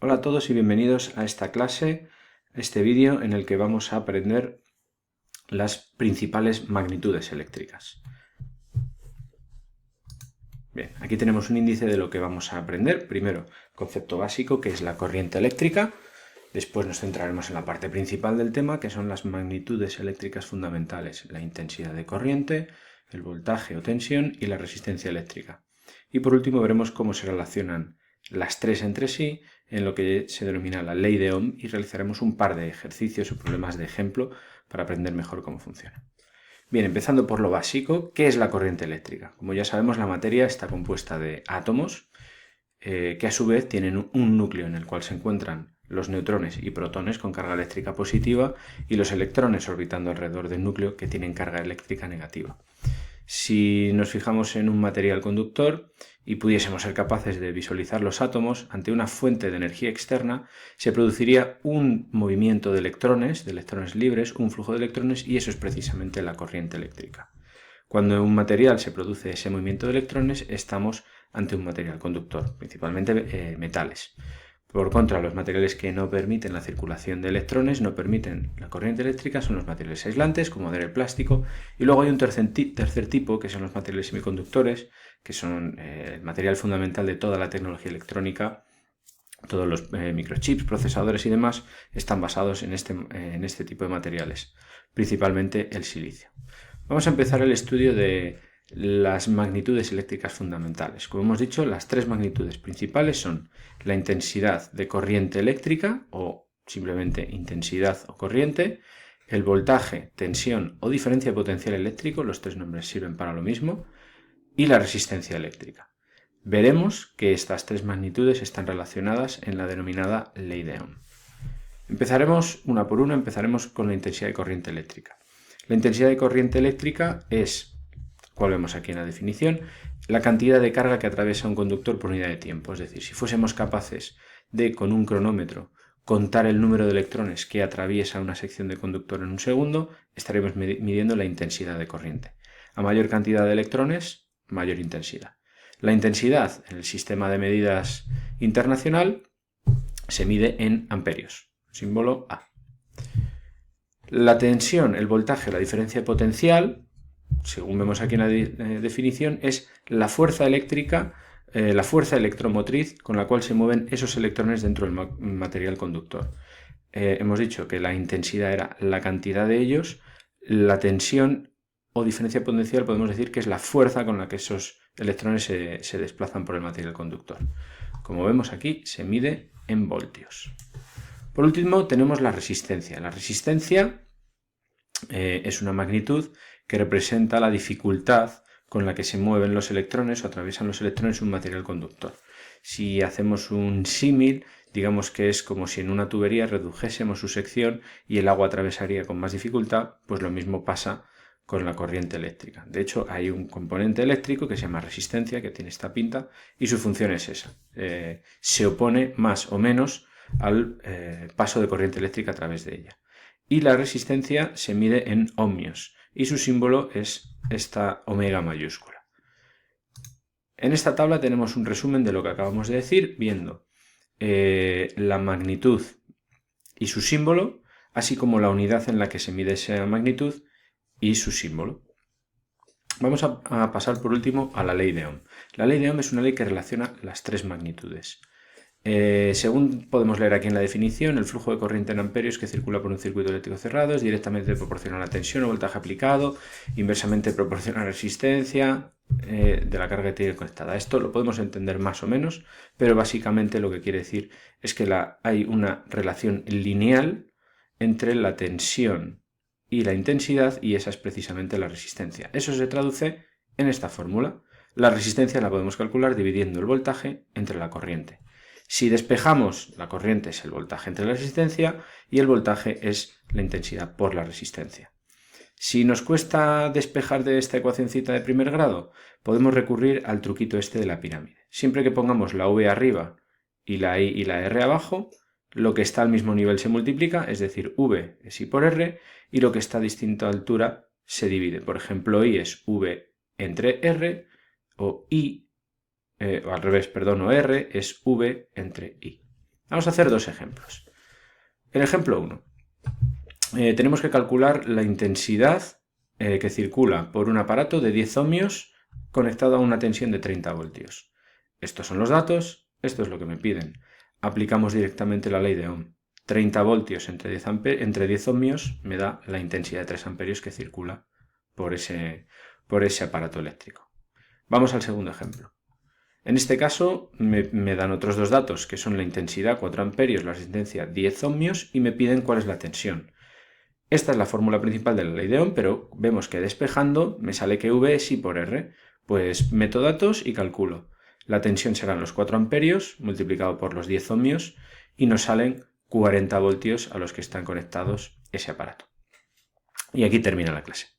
Hola a todos y bienvenidos a esta clase, este vídeo en el que vamos a aprender las principales magnitudes eléctricas. Bien, aquí tenemos un índice de lo que vamos a aprender. Primero, concepto básico, que es la corriente eléctrica. Después nos centraremos en la parte principal del tema, que son las magnitudes eléctricas fundamentales, la intensidad de corriente, el voltaje o tensión y la resistencia eléctrica. Y por último veremos cómo se relacionan las tres entre sí en lo que se denomina la ley de Ohm y realizaremos un par de ejercicios o problemas de ejemplo para aprender mejor cómo funciona. Bien, empezando por lo básico, ¿qué es la corriente eléctrica? Como ya sabemos, la materia está compuesta de átomos que a su vez tienen un núcleo en el cual se encuentran los neutrones y protones con carga eléctrica positiva y los electrones orbitando alrededor del núcleo que tienen carga eléctrica negativa. Si nos fijamos en un material conductor y pudiésemos ser capaces de visualizar los átomos ante una fuente de energía externa, se produciría un movimiento de electrones libres, un flujo de electrones, y eso es precisamente la corriente eléctrica. Cuando en un material se produce ese movimiento de electrones, estamos ante un material conductor, principalmente metales. Por contra, los materiales que no permiten la circulación de electrones, no permiten la corriente eléctrica, son los materiales aislantes, como el plástico, y luego hay un tercer tipo, que son los materiales semiconductores, que son el material fundamental de toda la tecnología electrónica. Todos los microchips, procesadores y demás están basados en este tipo de materiales, principalmente el silicio. Vamos a empezar el estudio de las magnitudes eléctricas fundamentales. Como hemos dicho, las tres magnitudes principales son la intensidad de corriente eléctrica, o simplemente intensidad o corriente, el voltaje, tensión o diferencia de potencial eléctrico, los tres nombres sirven para lo mismo, y la resistencia eléctrica. Veremos que estas tres magnitudes están relacionadas en la denominada ley de Ohm. Empezaremos una por una, empezaremos con la intensidad de corriente eléctrica. La intensidad de corriente eléctrica es, cual vemos aquí en la definición, la cantidad de carga que atraviesa un conductor por unidad de tiempo. Es decir, si fuésemos capaces de, con un cronómetro, contar el número de electrones que atraviesa una sección de conductor en un segundo, estaremos midiendo la intensidad de corriente. A mayor cantidad de electrones, mayor intensidad. La intensidad en el sistema de medidas internacional se mide en amperios, símbolo A. La tensión, el voltaje, la diferencia de potencial, según vemos aquí en la definición, es la fuerza eléctrica, la fuerza electromotriz con la cual se mueven esos electrones dentro del material conductor. Hemos dicho que la intensidad era la cantidad de ellos, la tensión o diferencia de potencial podemos decir que es la fuerza con la que esos electrones se desplazan por el material conductor. Como vemos aquí, se mide en voltios. Por último, tenemos la resistencia. La resistencia es una magnitud que representa la dificultad con la que se mueven los electrones o atraviesan los electrones un material conductor. Si hacemos un símil, digamos que es como si en una tubería redujésemos su sección y el agua atravesaría con más dificultad, pues lo mismo pasa con la corriente eléctrica. De hecho, hay un componente eléctrico que se llama resistencia, que tiene esta pinta, y su función es esa. Se opone más o menos al paso de corriente eléctrica a través de ella. Y la resistencia se mide en ohmios, y su símbolo es esta omega mayúscula. En esta tabla tenemos un resumen de lo que acabamos de decir, viendo la magnitud y su símbolo, así como la unidad en la que se mide esa magnitud y su símbolo. Vamos a pasar por último a la ley de Ohm. La ley de Ohm es una ley que relaciona las tres magnitudes. Según podemos leer aquí en la definición, el flujo de corriente en amperios que circula por un circuito eléctrico cerrado es directamente proporcional a la tensión o voltaje aplicado, inversamente proporcional a la resistencia de la carga que tiene conectada. Esto lo podemos entender más o menos, pero básicamente lo que quiere decir es que hay una relación lineal entre la tensión y la intensidad, y esa es precisamente la resistencia. Eso se traduce en esta fórmula. La resistencia la podemos calcular dividiendo el voltaje entre la corriente. Si despejamos, la corriente es el voltaje entre la resistencia y el voltaje es la intensidad por la resistencia. Si nos cuesta despejar de esta ecuacioncita de primer grado, podemos recurrir al truquito este de la pirámide. Siempre que pongamos la V arriba y la I y la R abajo, lo que está al mismo nivel se multiplica, es decir, V es I por R, y lo que está a distinta altura se divide. Por ejemplo, I es V entre R, o I o al revés, perdón, o R es V entre I. Vamos a hacer dos ejemplos. El ejemplo 1. Tenemos que calcular la intensidad que circula por un aparato de 10 ohmios conectado a una tensión de 30 voltios. Estos son los datos, esto es lo que me piden. Aplicamos directamente la ley de Ohm. 30 voltios entre 10 ohmios me da la intensidad de 3 amperios que circula por ese aparato eléctrico. Vamos al segundo ejemplo. En este caso me dan otros dos datos, que son la intensidad 4 amperios, la resistencia 10 ohmios, y me piden cuál es la tensión. Esta es la fórmula principal de la ley de Ohm, pero vemos que despejando me sale que V es I por R. Pues meto datos y calculo. La tensión serán los 4 amperios multiplicado por los 10 ohmios y nos salen 40 voltios a los que están conectados ese aparato. Y aquí termina la clase.